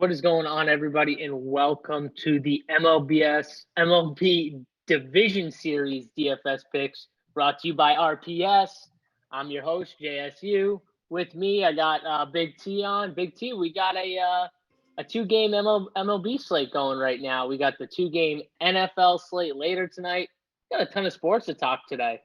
What is going on, everybody, and welcome to the MLB Division Series DFS picks brought to you by RPS. I'm your host, JSU. With me, I got Big T on. Big T, we got a two-game MLB slate going right now. We got the two-game NFL slate later tonight. Got a ton of sports to talk today.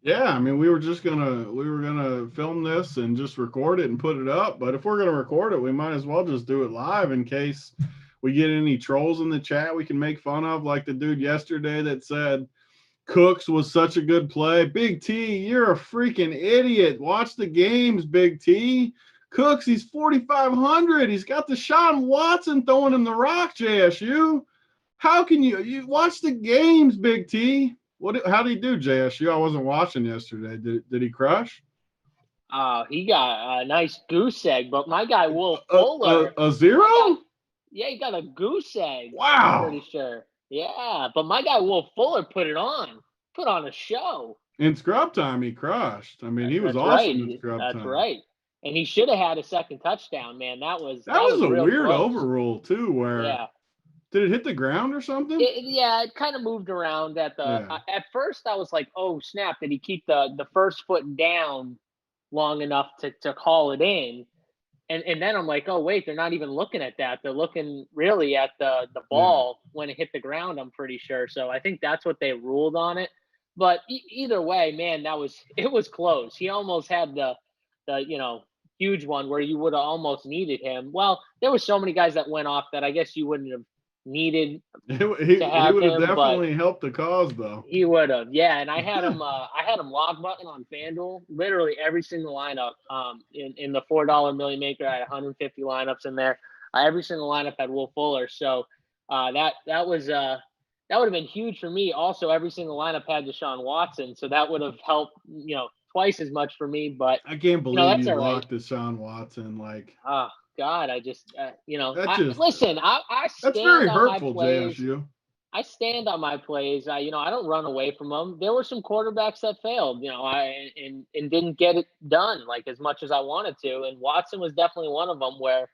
Yeah, I mean, we were gonna film this and just record it and put it up. But if we're gonna record it, we might as well just do it live in case we get any trolls in the chat we can make fun of, like the dude yesterday that said Cooks was such a good play. Big T, you're a freaking idiot. Watch the games, Big T. Cooks, he's 4,500. He's got the Deshaun Watson throwing him the rock, JSU. How can you watch the games, Big T? How did he do, JSU? I wasn't watching yesterday. Did he crush? He got a nice goose egg, but my guy Will Fuller. A zero? He got a goose egg. Wow. I'm pretty sure. Yeah, but my guy Will Fuller put on a show. In scrub time, he crushed. I mean, he was awesome in scrub time. That's right. And he should have had a second touchdown, man. That was a weird close. overrule, too, where did it hit the ground or something? It kind of moved around at first I was like, oh, snap, did he keep the first foot down long enough to call it in? And then I'm like, oh, wait, they're not even looking at that. They're looking really at the ball when it hit the ground, I'm pretty sure. So I think that's what they ruled on it. But either way, man, it was close. He almost had the huge one where you would have almost needed him. Well, there were so many guys that went off that I guess you wouldn't have needed he would have definitely helped the cause, though. He would have, yeah. And I had him lock button on FanDuel, literally every single lineup. In the $4 million maker, I had 150 lineups in there. Every single lineup had Will Fuller, so that would have been huge for me. Also, every single lineup had Deshaun Watson, so that would have helped twice as much for me. But I can't believe you locked Deshaun Watson, like. God, I just, listen, I stand that's very on hurtful, my plays. JSU. I stand on my plays. I don't run away from them. There were some quarterbacks that failed, and didn't get it done like as much as I wanted to. And Watson was definitely one of them where,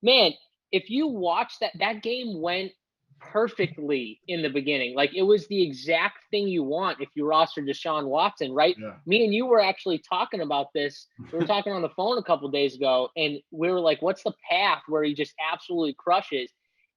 man, if you watch that game went perfectly in the beginning. Like it was the exact thing you want if you roster Deshaun Watson, right? Yeah. Me and you were actually talking about this. We were talking on the phone a couple days ago, and we were like, what's the path where he just absolutely crushes?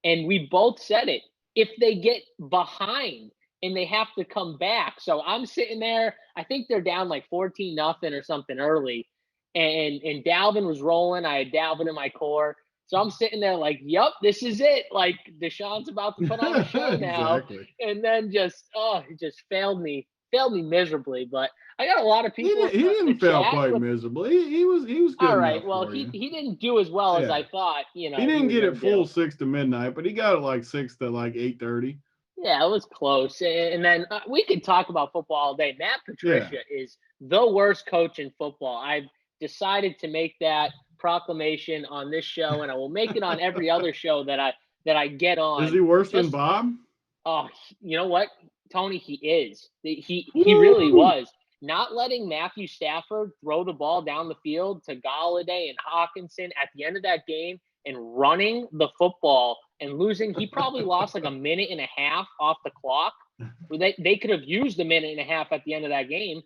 And we both said it. If they get behind and they have to come back. So I'm sitting there. I think they're down like 14-0 or something early. And Dalvin was rolling. I had Dalvin in my core. So I'm sitting there like, yup, this is it. Like Deshaun's about to put on a show now. Exactly. And then it just failed me miserably. But I got a lot of people. He didn't fail quite miserably. He was good. All right. Well, he didn't do as well as I thought. He didn't get it full 6 to midnight, but he got it like 6 to like 8:30. Yeah, it was close. And then we could talk about football all day. Matt Patricia is the worst coach in football. I've decided to make that proclamation on this show, and I will make it on every other show that I get on. Is he worse than Bob? Oh, you know what, Tony? He is. He really was. Not letting Matthew Stafford throw the ball down the field to Galladay and Hawkinson at the end of that game and running the football and losing. He probably lost like a minute and a half off the clock. They could have used a minute and a half at the end of that game.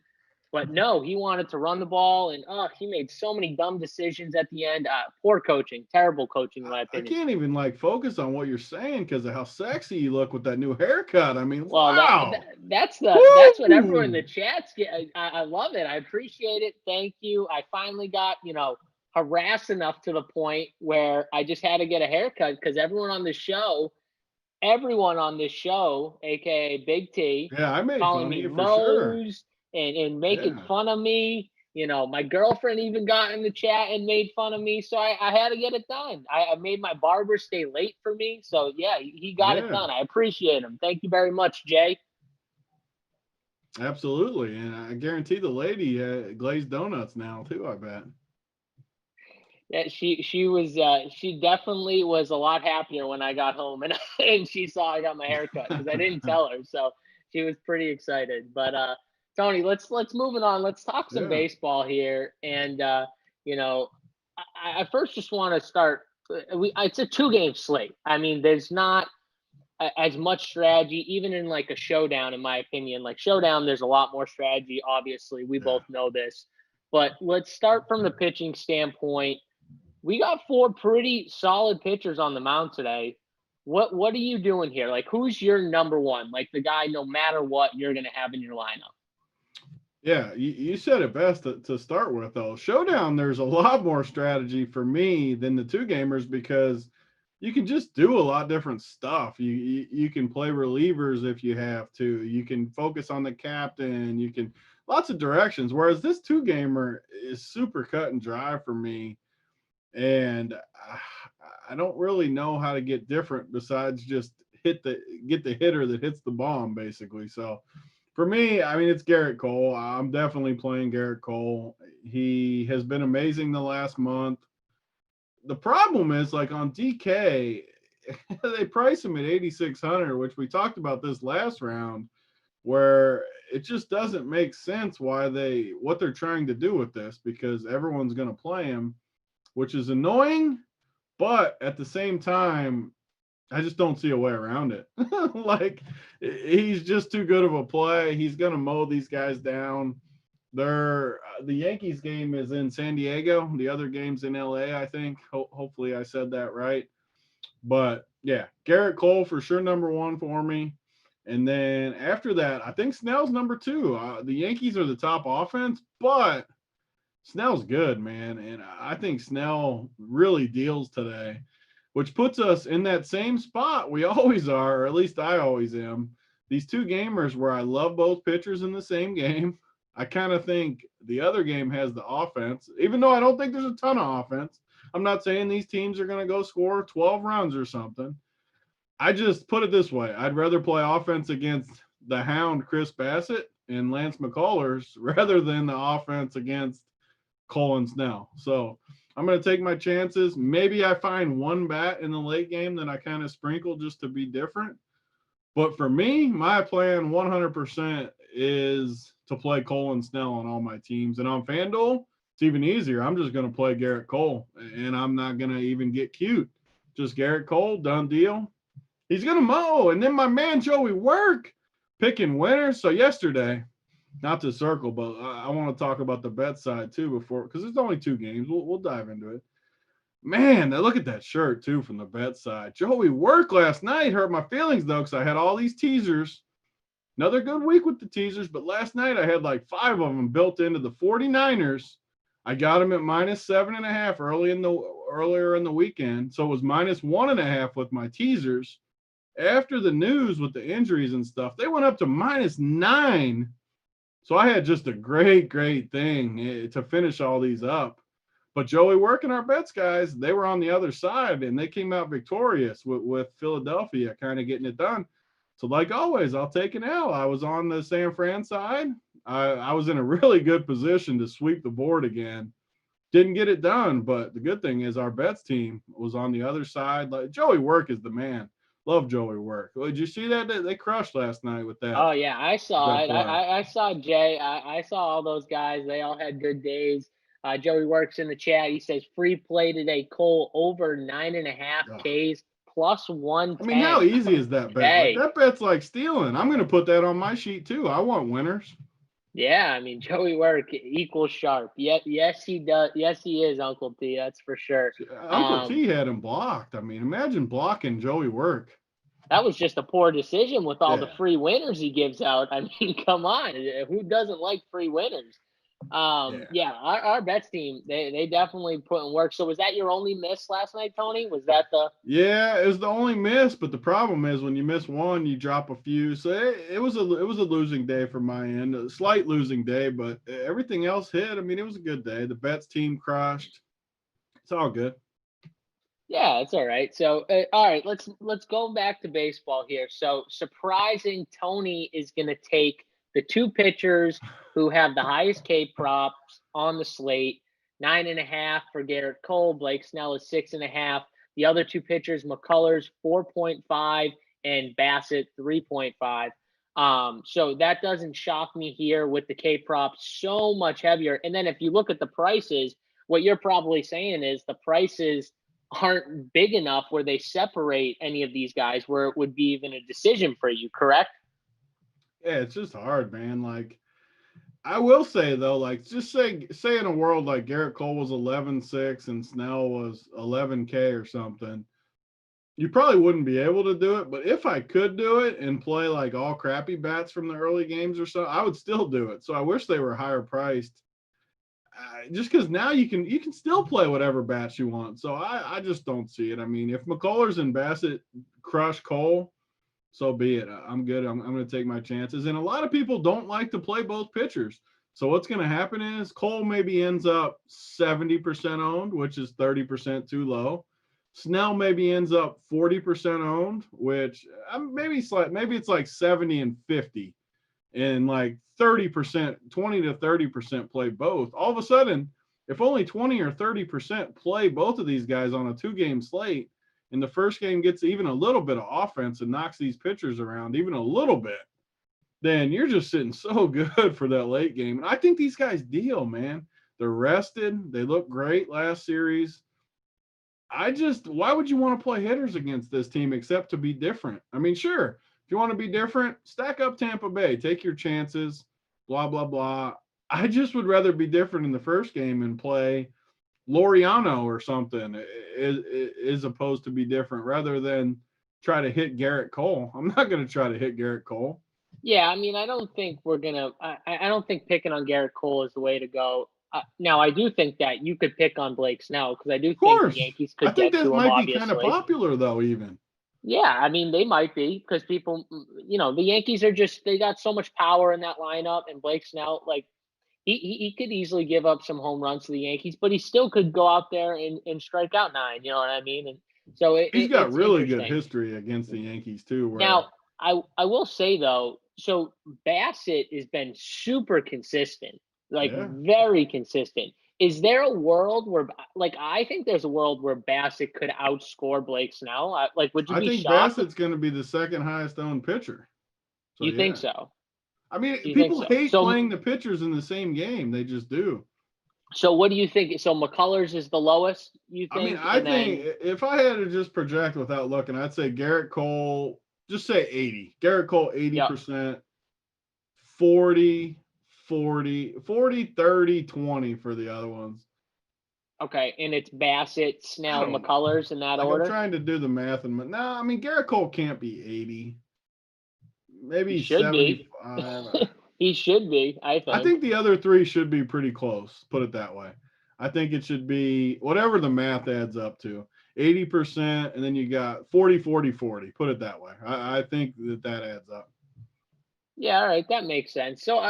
But no, he wanted to run the ball, and he made so many dumb decisions at the end. Poor coaching, terrible coaching, in my opinion. I can't even focus on what you're saying because of how sexy you look with that new haircut. I mean, well, wow. That's what everyone in the chats get. I love it. I appreciate it. Thank you. I finally got harassed enough to the point where I just had to get a haircut because everyone on this show, aka Big T, I made calling fun me of you for sure. And making fun of me. My girlfriend even got in the chat and made fun of me. So I had to get it done. I made my barber stay late for me. So, yeah, he got it done. I appreciate him. Thank you very much, Jay. Absolutely. And I guarantee the lady glazed donuts now, too, I bet. Yeah, she definitely was a lot happier when I got home and she saw I got my haircut because I didn't tell her. So she was pretty excited. But, Tony, let's move it on. Let's talk some baseball here. And, I first just want to start it's a 2-game slate. I mean, there's not as much strategy, even in like a showdown, in my opinion. Like showdown, there's a lot more strategy. Obviously, we both know this. But let's start from the pitching standpoint. We got 4 pretty solid pitchers on the mound today. What are you doing here? Like, who's your number one? Like the guy, no matter what, you're going to have in your lineup. Yeah, you said it best to start with, though. Showdown, there's a lot more strategy for me than the 2-gamers because you can just do a lot different stuff. You can play relievers if you have to. You can focus on the captain. You can lots of directions. Whereas this 2-gamer is super cut and dry for me, and I don't really know how to get different besides just get the hitter that hits the bomb, basically. So for me, I mean, it's Garrett Cole. I'm definitely playing Garrett Cole. He has been amazing the last month. The problem is, like on DK, they price him at 8,600, which we talked about this last round, where it just doesn't make sense what they're trying to do with this because everyone's going to play him, which is annoying, but at the same time, I just don't see a way around it. Like, he's just too good of a play. He's going to mow these guys down. The Yankees game is in San Diego. The other game's in LA, I think. Hopefully I said that right. But, yeah, Garrett Cole for sure number one for me. And then after that, I think Snell's number 2. The Yankees are the top offense, but Snell's good, man. And I think Snell really deals today, which puts us in that same spot we always are, or at least I always am. These 2 gamers where I love both pitchers in the same game. I kind of think the other game has the offense, even though I don't think there's a ton of offense. I'm not saying these teams are going to go score 12 runs or something. I just put it this way. I'd rather play offense against the hound Chris Bassett and Lance McCullers rather than the offense against Cole and Snell. So I'm going to take my chances. Maybe I find one bat in the late game that I kind of sprinkle just to be different. But for me, my plan 100% is to play Cole and Snell on all my teams. And on FanDuel, it's even easier. I'm just going to play Garrett Cole, and I'm not going to even get cute. Just Garrett Cole, done deal. He's going to mow. And then my man Joey Work picking winners. So yesterday, not to circle, but I want to talk about the bet side too because there's only 2 games. We'll dive into it. Man, look at that shirt too from the bet side. Joey Work last night hurt my feelings though because I had all these teasers. Another good week with the teasers, but last night I had like 5 of them built into the 49ers. I got them at -7.5 earlier in the weekend, so it was -1.5 with my teasers. After the news with the injuries and stuff, they went up to -9. So I had just a great thing to finish all these up. But Joey Work and our bets guys, they were on the other side, and they came out victorious with Philadelphia kind of getting it done. So like always, I'll take an L. I was on the San Fran side. I was in a really good position to sweep the board again. Didn't get it done, but the good thing is our bets team was on the other side. Like Joey Work is the man. Love Joey Work. Did you see that? They crushed last night with that. Oh, yeah, I saw it. I saw Jay. I saw all those guys. They all had good days. Joey Works in the chat. He says free play today, Cole over 9.5 Ks plus 110. I mean, how easy is that bet? Like, that bet's like stealing. I'm going to put that on my sheet too. I want winners. Yeah, I mean, Joey Work equals sharp. Yes, he does. Yes, he is, Uncle T. That's for sure. Uncle T had him blocked. I mean, imagine blocking Joey Work. That was just a poor decision with all the free winners he gives out. I mean, come on. Who doesn't like free winners? Our bets team, they definitely put in work. So was that your only miss last night, Tony? Was that the Yeah, it was the only miss, but the problem is when you miss one, you drop a few. So it was a losing day for my end, a slight losing day, but everything else hit. I mean, it was a good day. The bets team crushed. It's all good. Yeah, it's all right. So, all right, let's go back to baseball here. So, surprising, Tony is going to take the 2 pitchers who have the highest K props on the slate. 9.5 for Garrett Cole. Blake Snell is 6.5. The other 2 pitchers, McCullers 4.5 and Bassett 3.5. So that doesn't shock me here with the K props so much heavier. And then if you look at the prices, what you're probably saying is the prices aren't big enough where they separate any of these guys where it would be even a decision for you, correct? Yeah, it's just hard, man. Like, I will say though, like, just say in a world like Garrett Cole was 11-6 and Snell was 11K or something, you probably wouldn't be able to do it. But if I could do it and play like all crappy bats from the early games or so, I would still do it. So I wish they were higher priced, just because now you can still play whatever bats you want. So I just don't see it. I mean, if McCullers and Bassett crush Cole, so be it. I'm good. I'm going to take my chances. And a lot of people don't like to play both pitchers. So what's going to happen is Cole maybe ends up 70% owned, which is 30% too low. Snell maybe ends up 40% owned, which maybe it's like 70 and 50, and like 30%, 20 to 30% play both. All of a sudden, if only 20 or 30% play both of these guys on a 2-game slate, and the first game gets even a little bit of offense and knocks these pitchers around even a little bit, then you're just sitting so good for that late game. And I think these guys deal, man. They're rested. They look great last series. Why would you want to play hitters against this team except to be different? I mean, sure, if you want to be different, stack up Tampa Bay, take your chances, blah, blah, blah. I just would rather be different in the first game and play Laureano or something as opposed to be different rather than try to hit Garrett Cole. I'm not going to try to hit Garrett Cole. Yeah, I mean, I don't think we're gonna. I don't think picking on Garrett Cole is the way to go. Now, I do think that you could pick on Blake Snell because I do think the Yankees I could think get that to him. might be kind of Obviously, popular though, even. yeah, I mean, they might be because people, the Yankees are they got so much power in that lineup, and Blake Snell, like he could easily give up some home runs to the Yankees, but he still could go out there and strike out 9. You know what I mean? And so He's got it's really good interesting. history against the Yankees too. Now, I will say though, so Bassett has been super consistent, like Yeah. very consistent. Is there a world where, like, I think there's a world where Bassett could outscore Blake Snell? Like, would you I be think shocked? Bassett's going to be the second highest owned pitcher. So You think yeah. so? I mean, You think people so? hate So, playing the pitchers in the same game. They just do. so what do you think? So McCullers is the lowest, you I mean, think, I and think then if I had to just project without looking, I'd say Garrett Cole, just say 80. Garrett Cole, yeah, 80%, 40, 40, 40, 30, 20 for the other ones. okay, and it's Bassett, I Snell, don't know. McCullers in that Like, I'm order. trying to do the math. No, I mean, Garrett Cole can't be 80. He Maybe should be. 75. He should be, I I think. think the other three should be pretty close, put it that way. I think it should be whatever the math adds up to 80%, and then you got 40, 40, 40. Put it that way. I think that adds up. Yeah, all right, that makes sense. So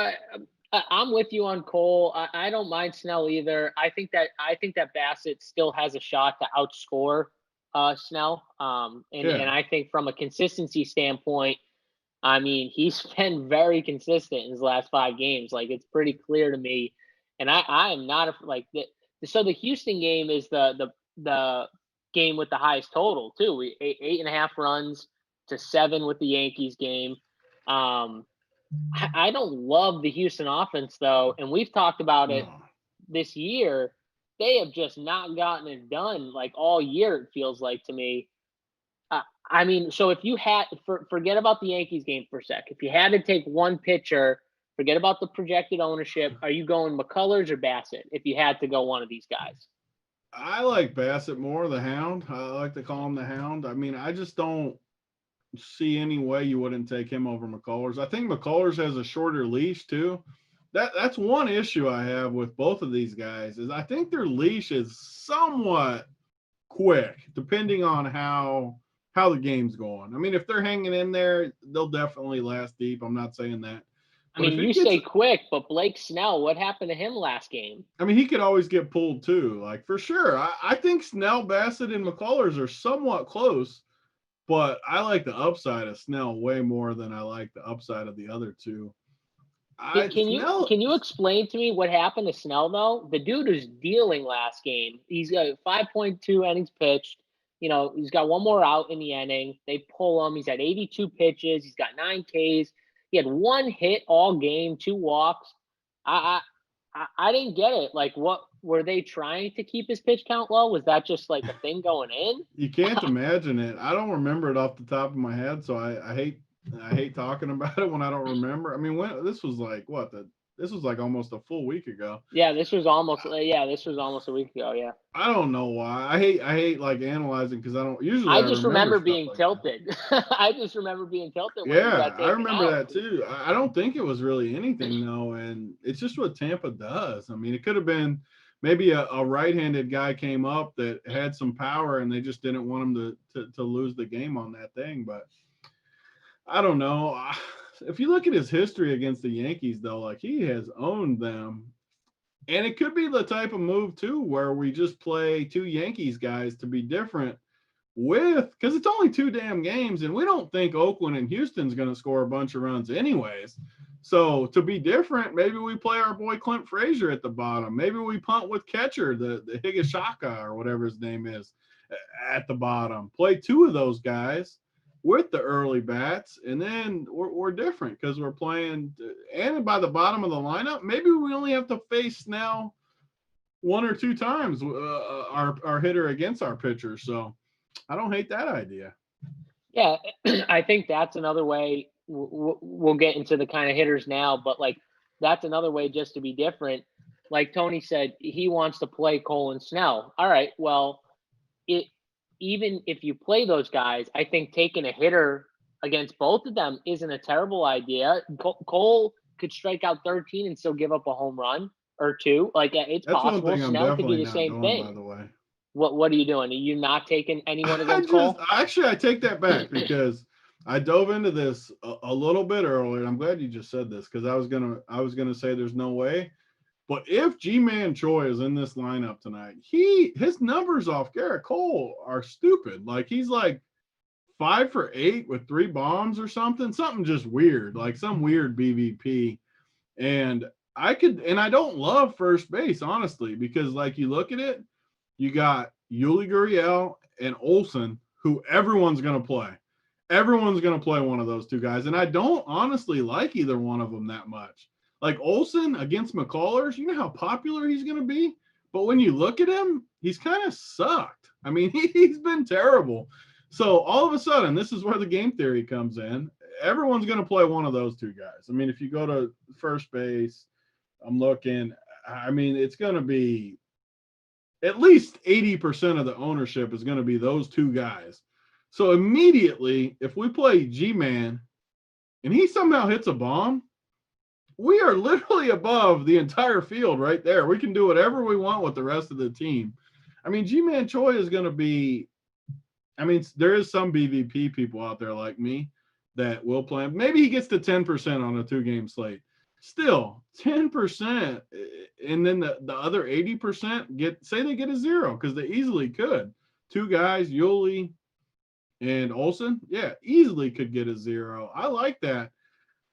I'm with you on Cole. I don't mind Snell either. I think that Bassett still has a shot to outscore Snell. And Yeah. I think from a consistency standpoint, I mean, he's been very consistent in his last 5 games. Like, it's pretty clear to me. And I am not like the so the Houston game is the game with the highest total too. 8.5 runs to 7 with the Yankees game. Um, I don't love the Houston offense though, and we've talked about it No. this year. They have just not gotten it done like all year. It feels like to me. I mean, so if you had forget about the Yankees game for a sec. If you had to take one pitcher, forget about the projected ownership. Are you going McCullers or Bassett? If you had to go one of these guys, I like Bassett more, the Hound. I like to call him the Hound. I mean, I just don't see any way you wouldn't take him over McCullers. I think McCullers has a shorter leash too. That's one issue I have with both of these guys is I think their leash is somewhat quick, depending on how the game's going. I mean, if they're hanging in there, they'll definitely last deep. I'm not saying that. I But mean, if you it gets say quick, but Blake Snell, what happened to him last game? I mean, he could always get pulled too, like for sure. I think Snell, Bassett, and McCullers are somewhat close, but I like the upside of Snell way more than I like the upside of the other two. Can you explain to me what happened to Snell though? The dude is dealing last game. He's got 5.2 innings pitched. He's got one more out in the inning. They pull him. He's at 82 pitches. He's got 9 Ks. He had 1 hit all game, 2 walks. I didn't get it. Like, were they trying to keep his pitch count low? Was that just like a thing going in? You can't imagine it. I don't remember it off the top of my head, so I hate talking about it when I don't remember. I mean, this was like this was like almost a full week ago. Yeah, this was almost a week ago. Yeah. I don't know why. I hate like analyzing because I don't usually. I just remember being like tilted. I just remember being tilted when he yeah, got taken I remember out. that too. I don't think it was really anything though, and it's just what Tampa does. I mean, it could have been maybe a right-handed guy came up that had some power, and they just didn't want him to lose the game on that thing. But I don't know. If you look at his history against the Yankees, though, like he has owned them. And it could be the type of move, too, where we just play two Yankees guys to be different because it's only 2 damn games, and we don't think Oakland and Houston's going to score a bunch of runs anyways. So to be different, maybe we play our boy Clint Frazier at the bottom. Maybe we punt with catcher, the Higashioka or whatever his name is, at the bottom. Play 2 of those guys with the early bats, and then we're different because we're playing. And by the bottom of the lineup, maybe we only have to face Snell 1 or 2 times, our hitter against our pitcher. So I don't hate that idea. Yeah, I think that's another way. We'll get into the kind of hitters now, but like that's another way just to be different. Like Tony said, he wants to play Cole and Snell. All right, well, even if you play those guys, I think taking a hitter against both of them isn't a terrible idea. Cole could strike out 13 and still give up a home run or 2. Like it's That's possible. one thing Snell could do the not same doing, thing. By the way, what are you doing? Are you not taking anyone against Cole? Actually, I take that back because I dove into this a little bit earlier. I'm glad you just said this because I was gonna say there's no way. But if G-Man Choi is in this lineup tonight, his numbers off Garrett Cole are stupid. Like he's like 5 for 8 with 3 bombs or something just weird, like some weird BVP. And I don't love first base, honestly, because like you look at it, you got Yuli Gurriel and Olsen, who everyone's going to play. Everyone's going to play one of those 2 guys. And I don't honestly like either one of them that much. Like Olsen against McCullers, you know how popular he's going to be? But when you look at him, he's kind of sucked. I mean, he's been terrible. So all of a sudden, this is where the game theory comes in. Everyone's going to play one of those 2 guys. I mean, if you go to first base, I'm looking, I mean, it's going to be at least 80% of the ownership is going to be those 2 guys. So immediately, if we play G-Man and he somehow hits a bomb, we are literally above the entire field right there. We can do whatever we want with the rest of the team. I mean, G-Man Choi is going to be – I mean, there is some BVP people out there like me that will play him. Maybe he gets to 10% on a 2-game slate. Still, 10%, and then the other 80% say they get a 0 because they easily could. 2 guys, Yuli and Olsen, yeah, easily could get a 0. I like that.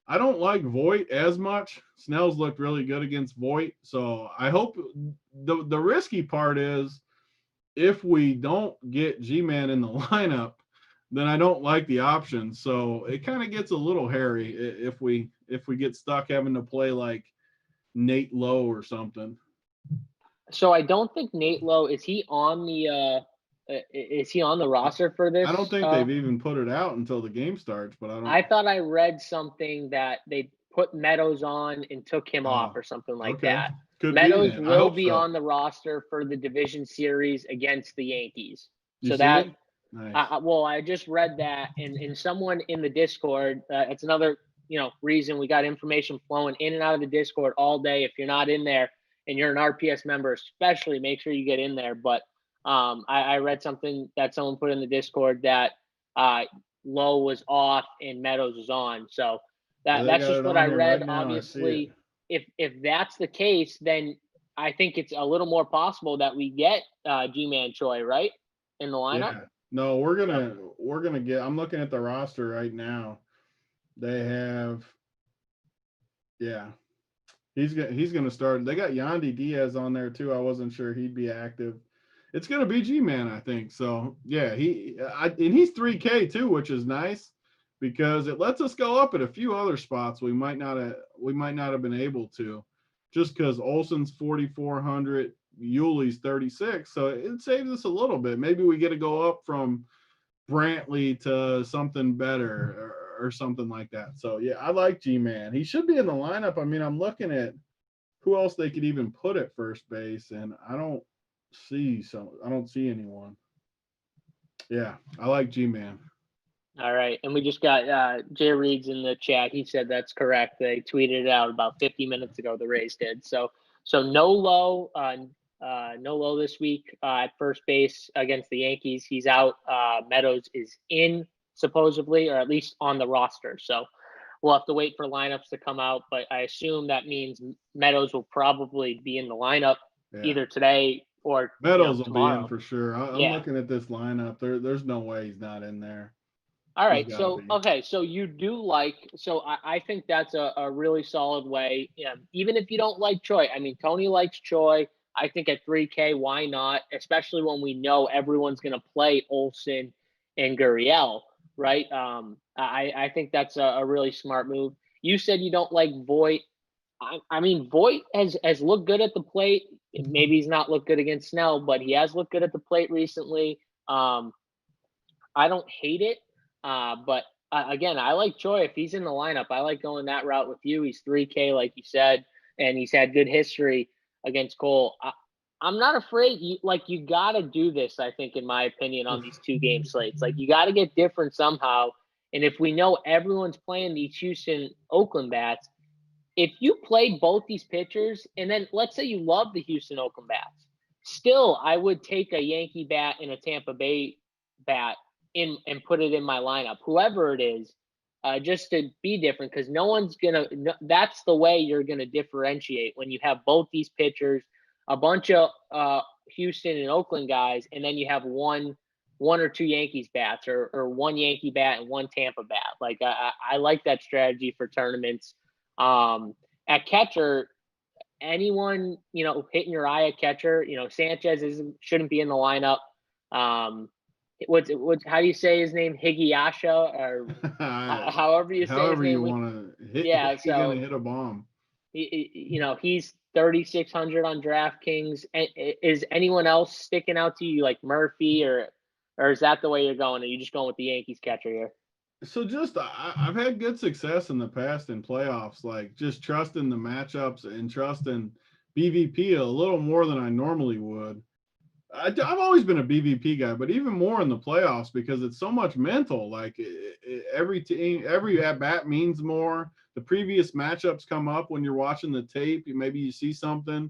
I don't like Voit as much. Snell's looked really good against Voit. So I hope the risky part is if we don't get G-Man in the lineup, then I don't like the option. So it kind of gets a little hairy if we get stuck having to play like Nate Lowe or something. So I don't think Nate Lowe, is he on the roster for this? I don't think they've even put it out until the game starts, but I thought I read something that they put Meadows on and took him off or something like that. Meadows will be on the roster for the division series against the Yankees. So that nice. I just read that, and someone in the Discord, it's another reason we got information flowing in and out of the Discord all day. If you're not in there and you're an RPS member, especially make sure you get in there. But I read something that someone put in the Discord that Lowe was off and Meadows was on. So that's just what I read. Right, obviously, if that's the case, then I think it's a little more possible that we get G-Man Choi, right, in the lineup. Yeah. No, we're gonna get. I'm looking at the roster right now. They have, yeah, he's gonna start. They got Yandy Diaz on there too. I wasn't sure he'd be active. It's gonna be G-Man, I think. So yeah, and he's 3K too, which is nice because it lets us go up at a few other spots we might not have been able to, just because Olsen's 4,400, Yuli's 36. So it saves us a little bit. Maybe we get to go up from Brantley to something better or something like that. So yeah, I like G-Man. He should be in the lineup. I mean, I'm looking at who else they could even put at first base, and I don't see anyone. Yeah, I like G-Man. All right, and we just got Jay Reed's in the chat. He said that's correct. They tweeted it out about 50 minutes ago. The Rays did. So no low this week at first base against the Yankees. He's out. Meadows is in supposedly, or at least on the roster. So we'll have to wait for lineups to come out. But I assume that means Meadows will probably be in the lineup either today or Meadows will tomorrow. be in for sure. I'm looking at this lineup. There's no way he's not in there. All right. So, okay. So you do like, so I think that's a really solid way. Even if you don't like Choi, I mean, Tony likes Choi. I think at 3K, why not? Especially when we know everyone's going to play Olsen and Gurriel, right? I think that's a really smart move. You said you don't like Voit. I mean, Voit has looked good at the plate. Maybe he's not looked good against Snell, but he has looked good at the plate recently. I don't hate it. But again, I like Choi. If he's in the lineup, I like going that route with you. He's 3K, like you said, and he's had good history against Cole. I'm not afraid. You got to do this, I think, in my opinion, on these 2-game slates. Like, you got to get different somehow. And if we know everyone's playing these Houston Oakland bats, if you played both these pitchers, and then let's say you love the Houston Oakland bats, still, I would take a Yankee bat and a Tampa Bay bat in and put it in my lineup, whoever it is, just to be different, because no one's gonna. That's the way you're gonna differentiate when you have both these pitchers, a bunch of Houston and Oakland guys, and then you have one or two Yankees bats, or one Yankee bat and one Tampa bat. Like I like that strategy for tournaments. At catcher, anyone hitting your eye at catcher, Sanchez shouldn't be in the lineup. How do you say his name? Higgyasha, or however you say his name. However you want to hit. Yeah, so gonna hit a bomb. He's 3,600 on DraftKings. Is anyone else sticking out to you, like Murphy, or is that the way you're going? Are you just going with the Yankees catcher here? So I've had good success in the past in playoffs, like just trusting the matchups and trusting BVP a little more than I normally would. I've always been a BVP guy, but even more in the playoffs because it's so much mental. Like every team, every at bat means more. The previous matchups come up when you're watching the tape. Maybe you see something,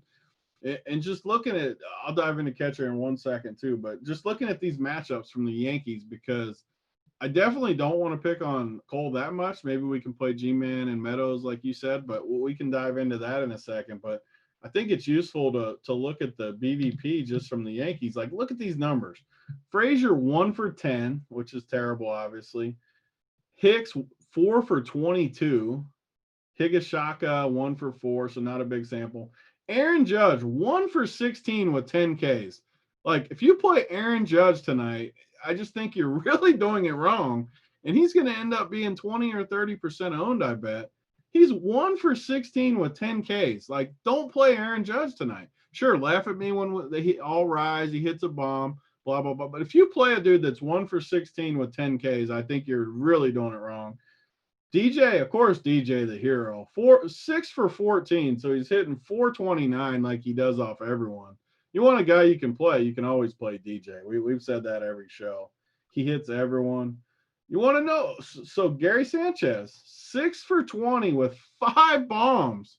and just looking at. I'll dive into catcher in 1 second too, but just looking at these matchups from the Yankees, because I definitely don't want to pick on Cole that much. Maybe we can play G-Man and Meadows like you said, but we can dive into that in a second. But I think it's useful to look at the BVP just from the Yankees. Like, look at these numbers. Frazier 1 for 10, which is terrible, obviously. Hicks 4 for 22. Higashioka 1 for 4, so not a big sample. Aaron Judge 1 for 16 with 10 Ks. Like, if you play Aaron Judge tonight, I just think you're really doing it wrong, and he's going to end up being 20 or 30% owned, I bet. He's 1 for 16 with 10 Ks. Like, don't play Aaron Judge tonight. Sure, laugh at me when they all rise, he hits a bomb, blah, blah, blah. But if you play a dude that's 1 for 16 with 10 Ks, I think you're really doing it wrong. DJ, of course, DJ the hero. 6 for 14, so he's hitting 429 like he does off everyone. You want a guy you can play, you can always play DJ. We've said that every show. He hits everyone. You want to know? So Gary Sanchez, 6 for 20 with 5 bombs.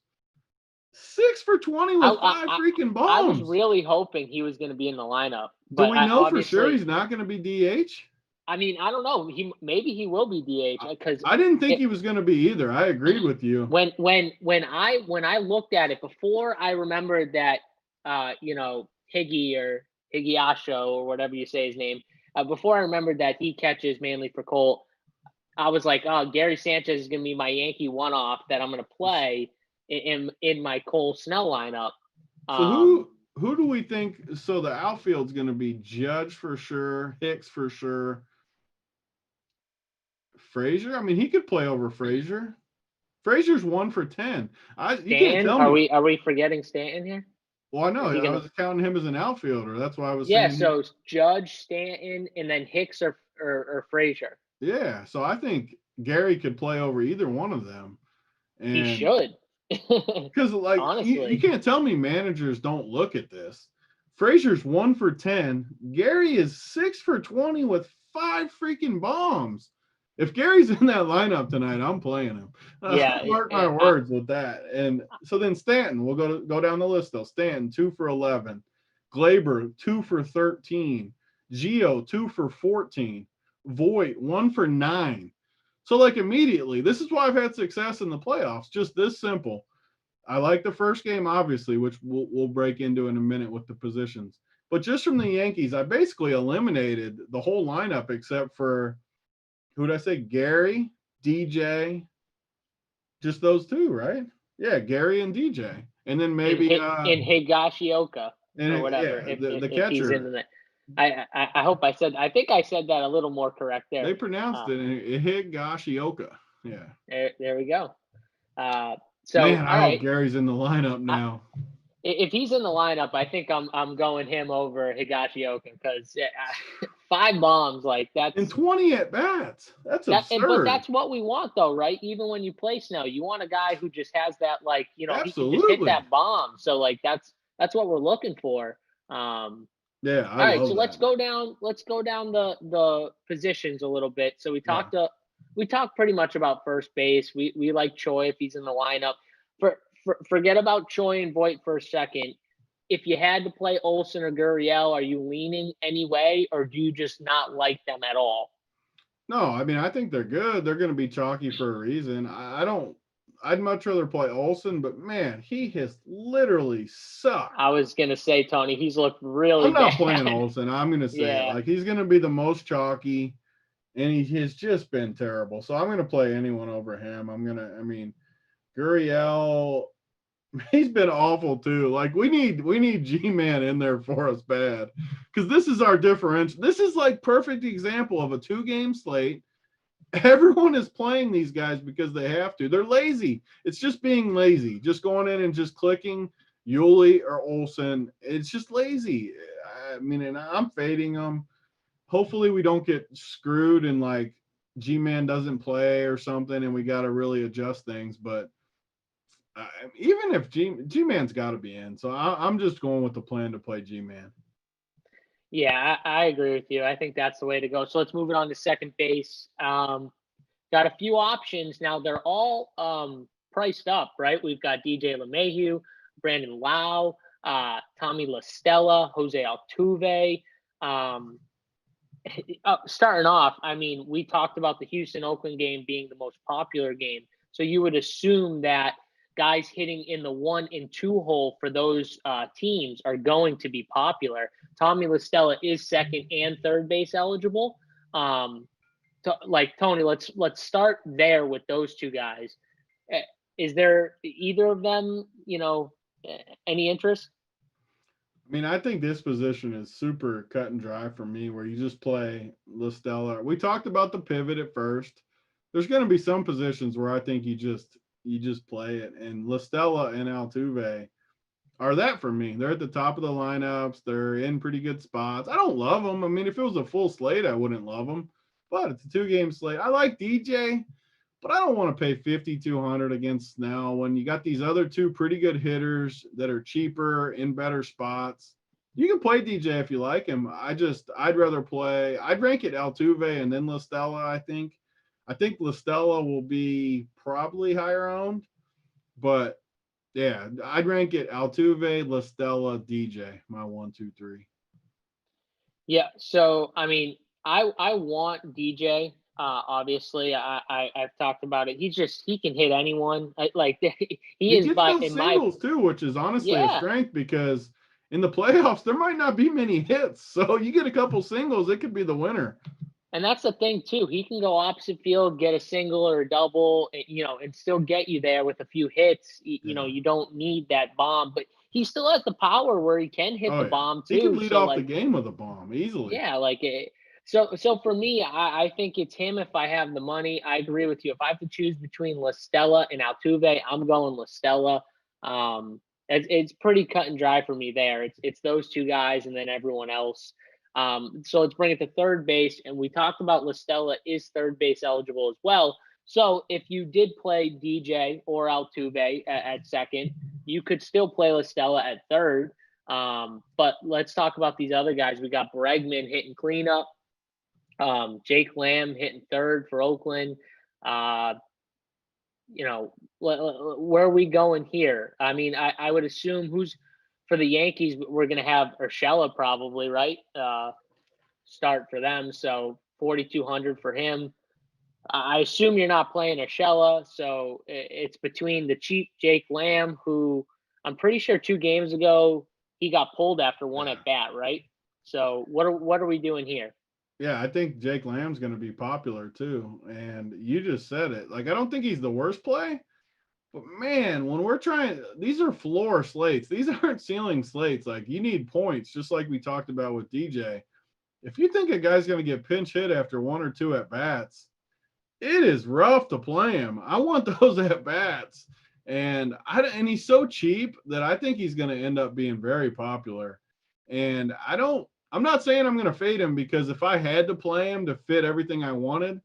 6 for 20 with 5 freaking bombs. I was really hoping he was going to be in the lineup. Do we know for sure he's not going to be DH? I mean, I don't know. Maybe he will be DH, because I didn't think he was going to be either. I agreed with you. When I looked at it before, I remembered that Higgy or Higgyasho or whatever you say his name. Before I remembered that he catches mainly for Cole, I was like, oh, Gary Sanchez is going to be my Yankee one-off that I'm going to play in my Cole Snell lineup. So who do we think? So the outfield's going to be Judge for sure, Hicks for sure, Frazier. I mean, he could play over Frazier. Frazier's 1 for 10. You can't tell me. Are we forgetting Stanton here? Well, I know. Is he I gonna? was counting him as an outfielder. That's why I was Yeah. saying he. So Judge, Stanton, and then Hicks or Frazier. Yeah. So I think Gary could play over either one of them. He And should. because like you Honestly. can't tell me managers don't look at this. Frazier's 1 for 10. Gary is 6 for 20 with 5 freaking bombs. If Gary's in that lineup tonight, I'm playing him. Yeah. Mark my words with that. And so then Stanton, we'll go down the list though. Stanton 2 for 11. Glaber 2 for 13. Gio 2 for 14. Voit 1 for 9. So like immediately, this is why I've had success in the playoffs. Just this simple. I like the first game, obviously, which we'll break into in a minute with the positions. But just from the Yankees, I basically eliminated the whole lineup except for who did I say? Gary, DJ, just those two, right? Yeah, Gary and DJ, and then maybe in Higashioka or and whatever. yeah, the If he's in catcher. the, I hope I said. I think I said that a little more correct there. They pronounced it Higashioka. Yeah. There we go. So Man, I all hope right. Gary's in the lineup now. If he's in the lineup, I think I'm going him over Higashioka because 5 bombs like And that's 20 at bats. That's but absurd. that's what we want though, right? Even when you play Snell, you want a guy who just has that he can just hit Absolutely. that bomb. So like that's what we're looking for. Yeah, I All right, love so let's that. go down. Let's go down the positions a little bit. So we talked pretty much about first base. We like Choi if he's in the lineup. Forget about Choi and Voit for a second. If you had to play Olsen or Gurriel, are you leaning any way, or do you just not like them at all? No, I mean I think they're good. They're going to be chalky for a reason. I don't. I'd much rather play Olsen, but man, he has literally sucked. I was gonna say, Tony, he's looked I'm really not playing bad. Olsen. I'm going to say it. Yeah. Like he's going to be the most chalky, and he has just been terrible. So I'm going to play anyone over him. I mean, Gurriel, he's been awful too. Like we need G-Man in there for us bad, because this is our differential. This is like perfect example of a 2-game slate. Everyone is playing these guys because they have to. They're lazy. It's just being lazy. Just going in and just clicking Yuli or Olsen. It's just lazy. I mean, and I'm fading them. Hopefully we don't get screwed and like G-Man doesn't play or something and we got to really adjust things. But even if G-Man's got to be in. So I'm just going with the plan to play G-Man. Yeah, I agree with you. I think that's the way to go. So let's move it on to second base. Got a few options now. They're all priced up, right? We've got DJ LeMahieu, Brandon Lau, Tommy La Stella, Jose Altuve. Starting off, I mean, we talked about the Houston-Oakland game being the most popular game. So you would assume that guys hitting in the 1 and 2 hole for those teams are going to be popular. Tommy La Stella is second and third base eligible. Tony, let's start there with those two guys. Is there either of them, any interest? I mean, I think this position is super cut and dry for me, where you just play La Stella. We talked about the pivot at first. There's going to be some positions where I think you just play it, and La Stella and Altuve are that for me. They're at the top of the lineups. They're in pretty good spots. I don't love them. I mean, if it was a full slate, I wouldn't love them, but it's a 2-game slate. I like DJ, but I don't want to pay 5,200 against Snell when you got these other 2 pretty good hitters that are cheaper in better spots. You can play DJ if you like him. I'd rather play. I'd rank it Altuve and then La Stella. I think La Stella will be probably higher owned, but yeah, I'd rank it Altuve, La Stella, DJ. My 1, 2, 3. Yeah. So I mean, I want DJ. Obviously, I've talked about it. He can hit anyone. He He is gets by those in my singles too, which is honestly a yeah. strength because in the playoffs there might not be many hits. So you get a couple singles, it could be the winner. And that's the thing too. He can go opposite field, get a single or a double, and still get you there with a few hits. You don't need that bomb, but he still has the power where he can hit Oh the yeah, bomb he could too. lead So off the like, game with a bomb easily. yeah, so for me, I think it's him if I have the money. I agree with you. If I have to choose between La Stella and Altuve, I'm going La Stella. It's pretty cut and dry for me there. It's those two guys and then everyone else. So let's bring it to third base, and we talked about LaStella is third base eligible as well. So if you did play DJ or Altuve at second, you could still play LaStella at third. But let's talk about these other guys. We got Bregman hitting cleanup, Jake Lamb hitting third for Oakland. Where are we going here? I mean, I would assume who's for the Yankees, we're going to have Urshela probably, right? Start for them. So 4,200 for him. I assume you're not playing Urshela. So it's between the cheap Jake Lamb, who I'm pretty sure 2 games ago, he got pulled after one at bat, right? So what are we doing here? Yeah, I think Jake Lamb's going to be popular too. And you just said it. Like, I don't think he's the worst play, but man, when we're trying, these are floor slates. These aren't ceiling slates. Like, you need points, just like we talked about with DJ. If you think a guy's going to get pinch hit after 1 or 2 at bats, it is rough to play him. I want those at bats. And he's so cheap that I think he's going to end up being very popular. And I'm not saying I'm going to fade him, because if I had to play him to fit everything I wanted,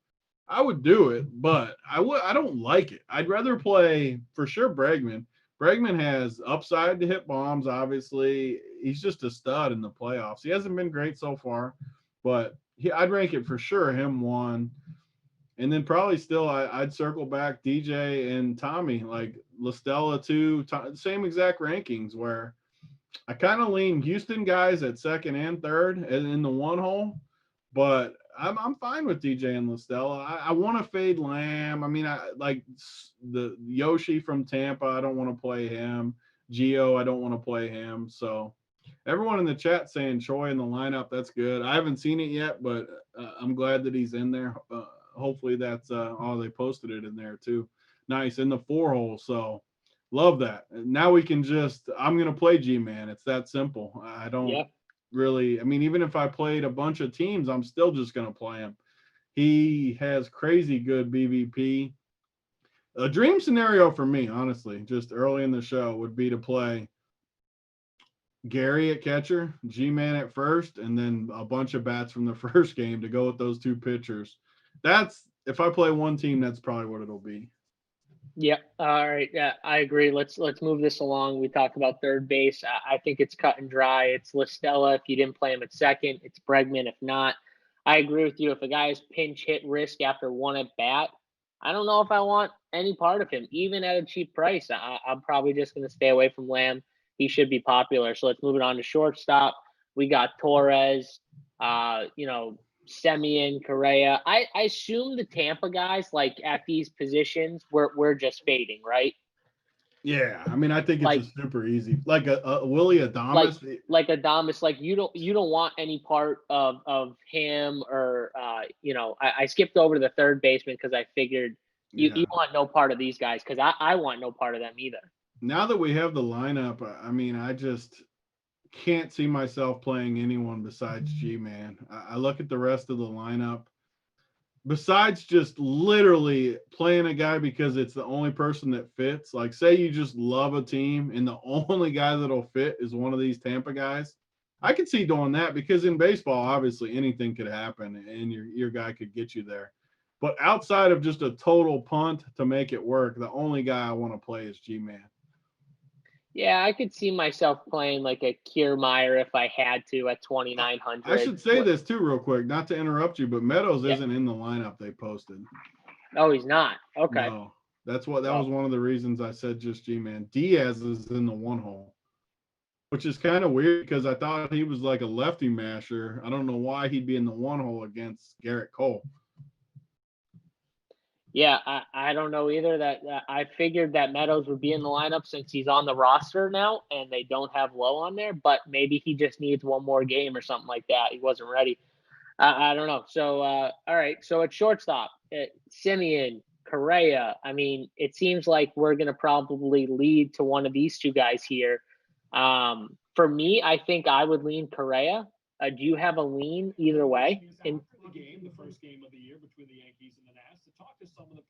I would do it, but I don't like it. I'd rather play for sure Bregman. Bregman has upside to hit bombs, obviously. He's just a stud in the playoffs. He hasn't been great so far, but I'd rank it for sure him 1. And then probably still I'd circle back DJ and Tommy, like LaStella 2, same exact rankings, where I kind of lean Houston guys at second and third in the 1 hole, but I'm fine with DJ and LaStella. I want to fade Lamb. I mean, I like the Yoshi from Tampa. I don't want to play him. Gio, I don't want to play him. So everyone in the chat saying Choi in the lineup. That's good. I haven't seen it yet, but I'm glad that he's in there. Hopefully that's they posted it in there too. Nice in the 4 hole. So love that. Now we can I'm going to play G-Man. It's that simple. I don't really, I mean, even if I played a bunch of teams, I'm still just going to play him. He has crazy good BVP. A dream scenario for me, honestly, just early in the show, would be to play Gary at catcher, G-Man at first, and then a bunch of bats from the first game to go with those 2 pitchers. If I play one team, that's probably what it'll be. Yep. All right. Yeah, I agree. Let's move this along. We talked about third base. I think it's cut and dry. It's LaStella if you didn't play him at second. It's Bregman if not. I agree with you. If a guy is pinch hit risk after 1 at bat, I don't know if I want any part of him, even at a cheap price. I'm probably just going to stay away from Lamb. He should be popular. So let's move it on to shortstop. We got Torres. Semien, Correa. I assume the Tampa guys, like at these positions, we're just fading, right? Yeah, I mean, I think it's super easy, like a Willie Adames, like Adames. Like you don't want any part of him, or I skipped over to the third baseman because I figured you want no part of these guys, because I want no part of them either. Now that we have the lineup, I mean, I just can't see myself playing anyone besides G-Man. I look at the rest of the lineup. Besides just literally playing a guy because it's the only person that fits, like say you just love a team and the only guy that'll fit is one of these Tampa guys, I could see doing that, because in baseball, obviously anything could happen and your guy could get you there. But outside of just a total punt to make it work, the only guy I want to play is G-Man. Yeah, I could see myself playing like a Kiermaier if I had to at 2,900. I should say this too real quick, not to interrupt you, but Meadows isn't in the lineup they posted. Oh, he's not? Okay. No, that was one of the reasons I said just G-Man. Diaz is in the 1 hole, which is kind of weird because I thought he was like a lefty masher. I don't know why he'd be in the 1 hole against Garrett Cole. Yeah, I don't know either. That I figured that Meadows would be in the lineup since he's on the roster now and they don't have Lowe on there, but maybe he just needs one more game or something like that. He wasn't ready. I don't know. So, all right. So at shortstop, Semien, Correa. I mean, it seems like we're going to probably lead to one of these 2 guys here. For me, I think I would lean Correa. Do you have a lean either way? The first game of the year between the Yankees and the Nats, to talk to some of the.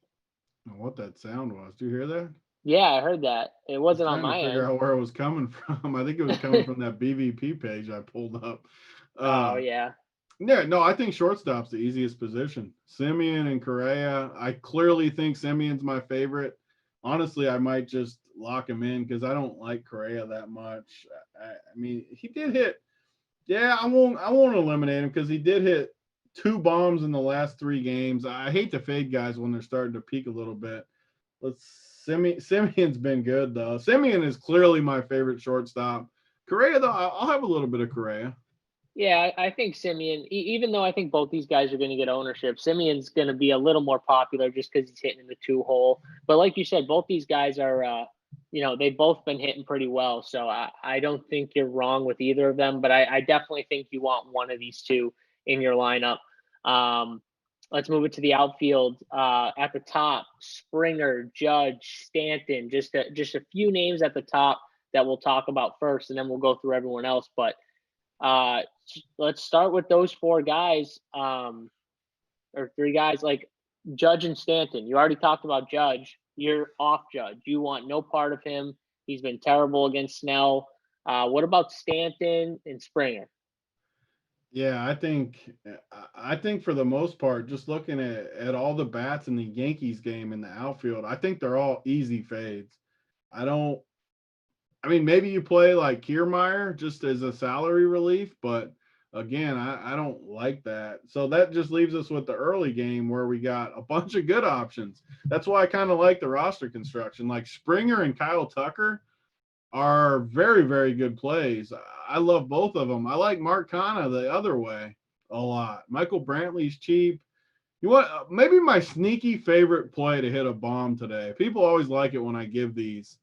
What that sound was? Do you hear that? Yeah, I heard that. It I was wasn't on trying to my figure end. out where it was coming from. I think it was coming from that BVP page I pulled up. Oh Uh, yeah. yeah, no, I think shortstop's the easiest position. Simeon and Correa. I clearly think Simeon's my favorite. Honestly, I might just lock him in because I don't like Correa that much. I mean, he did hit. Yeah, I won't eliminate him because he did hit 2 bombs in the last 3 games. I hate to fade guys when they're starting to peak a little bit. Let's Simeon's been good though. Simeon is clearly my favorite shortstop. Correa though, I'll have a little bit of Correa. Yeah, I think Simeon, even though I think both these guys are going to get ownership, Simeon's going to be a little more popular just because he's hitting in the 2 hole. But like you said, both these guys are, they've both been hitting pretty well. So I don't think you're wrong with either of them. But I definitely think you want one of these two in your lineup. Um, let's move it to the outfield. At the top, Springer, Judge, Stanton, just a few names at the top that we'll talk about first, and then we'll go through everyone else. But uh, let's start with those 4 guys, or 3 guys, like Judge and Stanton. You already talked about Judge. You're off Judge. You want no part of him. He's been terrible against Snell. What about Stanton and Springer? Yeah, I think for the most part, just looking at all the bats in the Yankees game in the outfield, I think they're all easy fades. I don't I mean, maybe you play like Kiermaier just as a salary relief, but again, I don't like that. So that just leaves us with the early game where we got a bunch of good options. That's why I kind of like the roster construction. Like Springer and Kyle Tucker are very, very good plays. I love both of them. I like Mark Canha the other way a lot. Michael Brantley's cheap. You want maybe my sneaky favorite play to hit a bomb today. People always like it when I give these,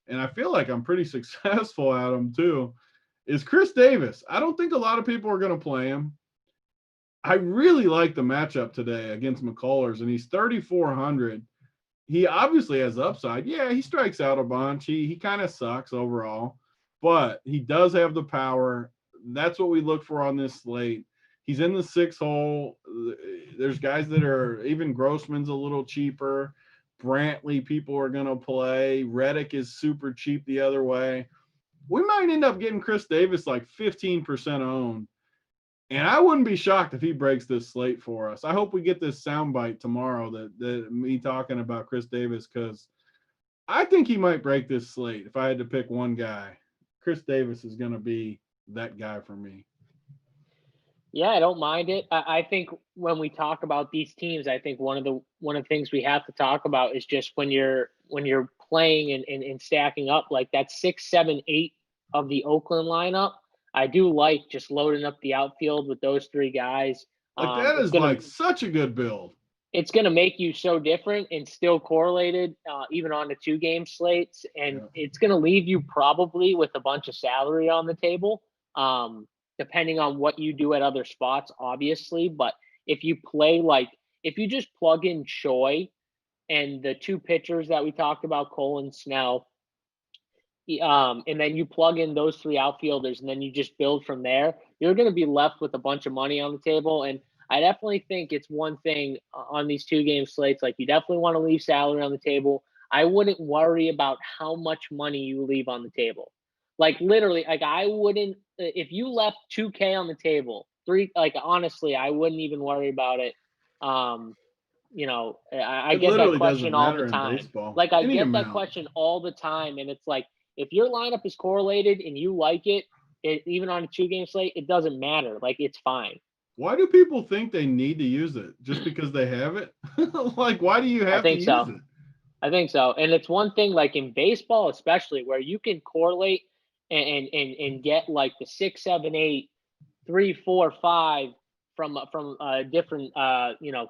and I feel like I'm pretty successful at them too, is Chris Davis. I don't think a lot of people are going to play him. I really like the matchup today against McCullers, and he's 3,400. He obviously has upside. Yeah, he strikes out a bunch. He kind of sucks overall, but he does have the power. That's what we look for on this slate. He's in the 6 hole. There's guys that are even Grossman's a little cheaper. Brantley, people are going to play. Reddick is super cheap the other way. We might end up getting Chris Davis like 15% owned. And I wouldn't be shocked if he breaks this slate for us. I hope we get this soundbite tomorrow that me talking about Chris Davis, because I think he might break this slate. If I had to pick one guy, Chris Davis is going to be that guy for me. Yeah, I don't mind it. I think when we talk about these teams, I think one of the things we have to talk about is just when you're playing and stacking up like that 6, 7, 8 of the Oakland lineup. I do like just loading up the outfield with those 3 guys. Like that It's is gonna like such a good build. it's gonna make you so different and still correlated, even on the 2-game slates, and Yeah. it's gonna leave you probably with a bunch of salary on the table. Depending on what you do at other spots, obviously. But if you play if you just plug in Choi and the 2 pitchers that we talked about, Cole and Snell, and then you plug in those 3 outfielders, and then you just build from there, you're going to be left with a bunch of money on the table. And I definitely think it's one thing on these 2-game slates. Like, you definitely want to leave salary on the table. I wouldn't worry about how much money you leave on the table. Like, literally, like, I wouldn't, if you left 2K on the table, honestly, I wouldn't even worry about it. I It get that literally doesn't question all the matter in time. baseball. Like, I Any get that amount. question all the time, and it's like, if your lineup is correlated and you like it even on a 2-game slate, it doesn't matter. Like, it's fine. Why do people think they need to use it? Just because they have it? Like, why do you I have to think use so. it? I think so. And it's one thing, like in baseball, especially, where you can correlate and get like the 6, 7, 8, 3, 4, 5 from a different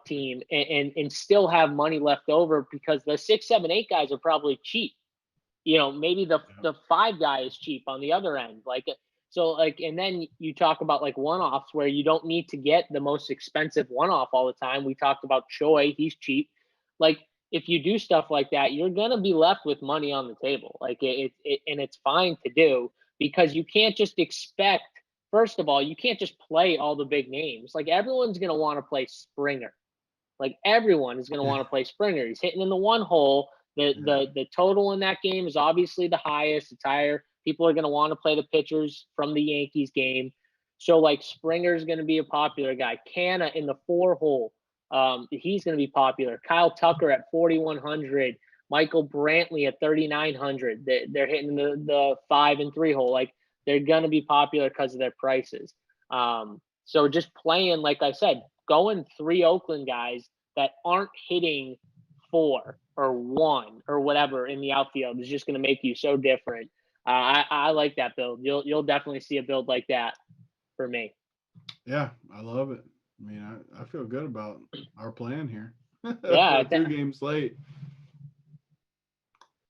team, and still have money left over because the 6, 7, 8 guys are probably cheap. Maybe the 5 guy is cheap on the other end. And then you talk about like one-offs where you don't need to get the most expensive one-off all the time. We talked about Choi, he's cheap. Like, if you do stuff like that, you're gonna be left with money on the table. Like, and it's fine to do, because you can't just expect. First of all, you can't just play all the big names. Like, everyone's gonna want to play Springer. Like, everyone is gonna want to play Springer. He's hitting in the 1 hole. The total in that game is obviously the highest. It's higher. People are going to want to play the pitchers from the Yankees game. So, like, Springer's going to be a popular guy. Canna in the 4-hole, he's going to be popular. Kyle Tucker at 4,100. Michael Brantley at 3,900. They're hitting the 5 and 3-hole. Like, they're going to be popular because of their prices. So just playing, like I said, going 3 Oakland guys that aren't hitting 4 or 1 or whatever in the outfield is just going to make you so different. I like that build. You'll definitely see a build like that for me. Yeah, I love it. I mean, I feel good about our plan here. Yeah, 2-game slate.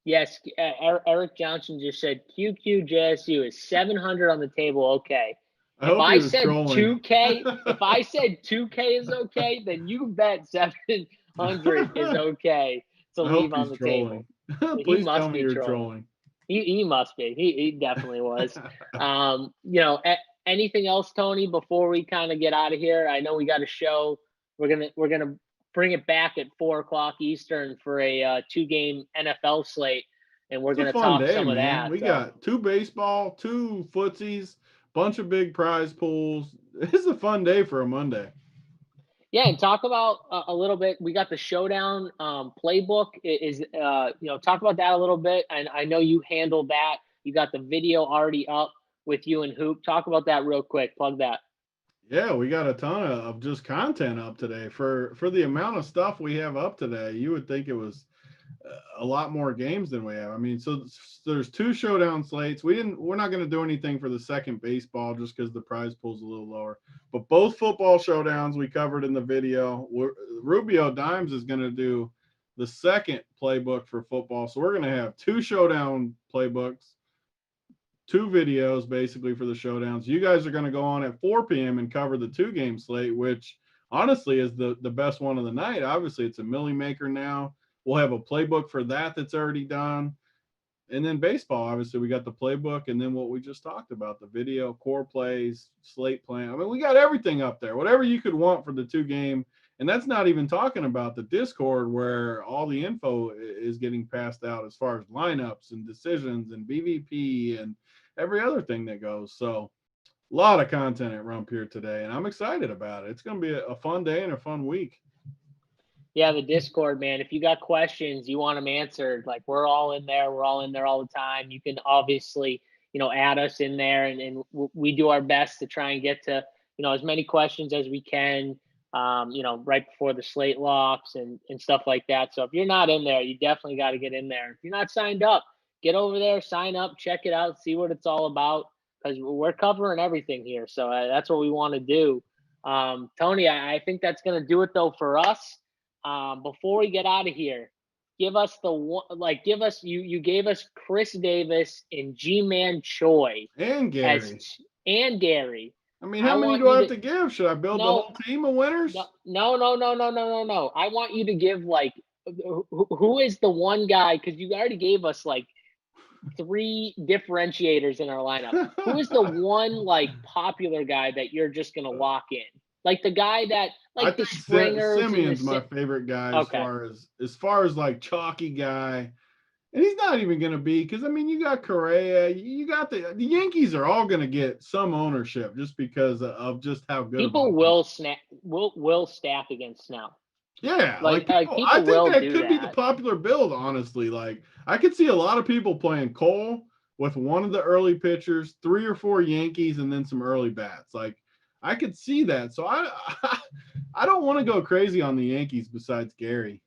Yes, Eric Johnson just said QQ JSU is 700 on the table. Okay. If I said trolling. 2K, if I said 2K is okay, then you bet 700 is okay to leave on the trolling. Table. Please tell me you're trolling. He must be. He definitely was. Anything else, Tony, before we kind of get out of here? I know we got a show. We're gonna bring it back at 4:00 Eastern for a 2-game NFL slate, and we're gonna talk some of that. We got 2 baseball, 2 footsies, bunch of big prize pools. It's a fun day for a Monday. Yeah, and talk about a little bit. We got the Showdown playbook. Talk about that a little bit. And I know you handled that. You got the video already up with you and Hoop. Talk about that real quick. Plug that. Yeah, we got a ton of just content up today for the amount of stuff we have up today. You would think it was a lot more games than we have. I mean, so there's 2 Showdown slates. We're not going to do anything for the second baseball just because the prize pool's a little lower. But both football showdowns we covered in the video. Rubio Dimes is going to do the second playbook for football. So we're going to have 2 Showdown playbooks, 2 videos basically for the showdowns. You guys are going to go on at 4 p.m. and cover the 2-game slate, which honestly is the best one of the night. Obviously, it's a milli maker now. We'll have a playbook for that's already done. And then baseball, obviously, we got the playbook and then what we just talked about, the video, core plays, slate plan. I mean, we got everything up there, whatever you could want for the 2-game. And that's not even talking about the Discord where all the info is getting passed out as far as lineups and decisions and BVP and every other thing that goes. So a lot of content at Rump here today, and I'm excited about it. It's going to be a fun day and a fun week. Yeah, the Discord, man. If you got questions, you want them answered, like we're all in there. We're all in there all the time. You can obviously, add us in there, and we do our best to try and get to, as many questions as we can, right before the slate locks and stuff like that. So if you're not in there, you definitely got to get in there. If you're not signed up, get over there, sign up, check it out, see what it's all about, because we're covering everything here. So that's what we want to do. Tony, I think that's going to do it, though, for us. Before we get out of here, give us you gave us Chris Davis and G-Man Choi. And Gary. I mean, how many do I have to give? Should I build the whole team of winners? No. I want you to give, who is the one guy, because you already gave us, 3 differentiators in our lineup. Who is the one, popular guy that you're just going to lock in? Like the guy that, I think Simeon's my favorite guy as far as chalky guy. And he's not even going to be, because, I mean, you got Correa, you got the Yankees are all going to get some ownership just because of just how good people will stack against Snell. Yeah, I think that could be the popular build, honestly. I could see a lot of people playing Cole with one of the early pitchers, 3 or 4 Yankees, and then some early bats. I could see that. So I don't want to go crazy on the Yankees besides Gary.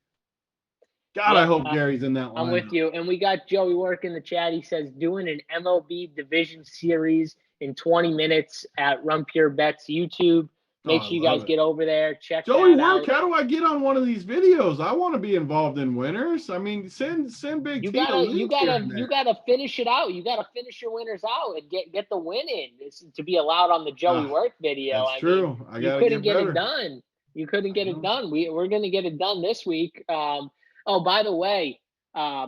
God, I hope Gary's in that lineup. I'm with you. And we got Joey Work in the chat. He says, doing an MLB division series in 20 minutes at Run Pure Bets YouTube. Make sure you guys get over there. Check Joey that Work, how do I get on one of these videos? I want to be involved in winners. I mean, send Big T a link. You gotta finish it out. You gotta finish your winners out and get the win in to be allowed on the Joey Work video. That's true. You couldn't get it done. You couldn't get it done. We're gonna get it done this week. By the way,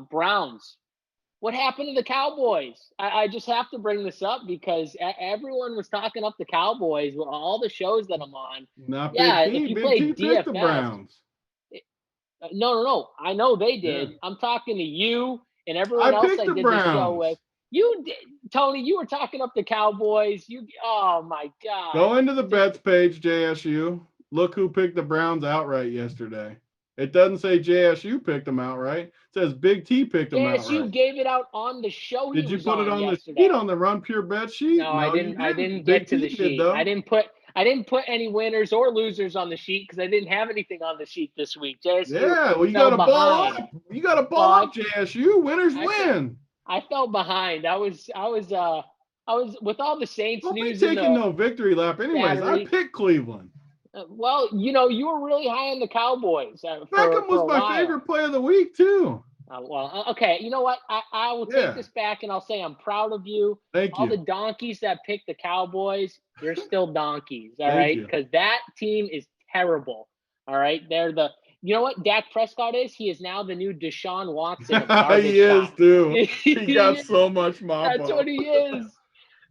Browns. What happened to the Cowboys? I just have to bring this up because everyone was talking up the Cowboys with all the shows that I'm on. If you play DFS, the Browns. No. I know they did. Yeah. I'm talking to you and everyone else I did the show with. You did, Tony. You were talking up the Cowboys. Oh my God. Go into the bets page, JSU. Look who picked the Browns outright yesterday. It doesn't say JSU picked them outright. It says Big T picked them outright. JSU gave it out on the show. Did you put it on yesterday. The sheet on the Run Pure Bet sheet? No, I didn't. I didn't get to the sheet. Though. I didn't put any winners or losers on the sheet because I didn't have anything on the sheet this week. JSU. Yeah, well, you got to ball up. You got to ball up, JSU. Winners win. I fell behind. I was with all the Saints news. Don't be taking no victory lap. Anyways, I picked Cleveland. Well, you were really high on the Cowboys. Beckham was my favorite play of the week too. Well, okay. You know what? I will take this back and I'll say I'm proud of you. Thank you. All the donkeys that picked the Cowboys, you're still donkeys. All right, because that team is terrible. All right, you know what Dak Prescott is? He is now the new Deshaun Watson. He is, too. He got so much mop. That's what he is.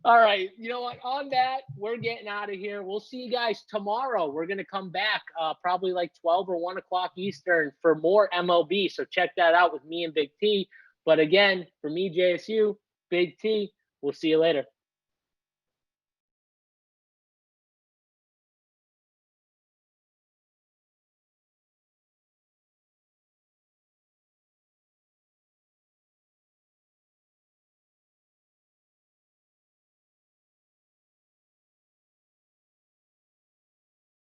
All right. You know what? On that, we're getting out of here. We'll see you guys tomorrow. We're going to come back probably like 12 or 1 o'clock Eastern for more MLB. So check that out with me and Big T. But again, for me, JSU, Big T, we'll see you later.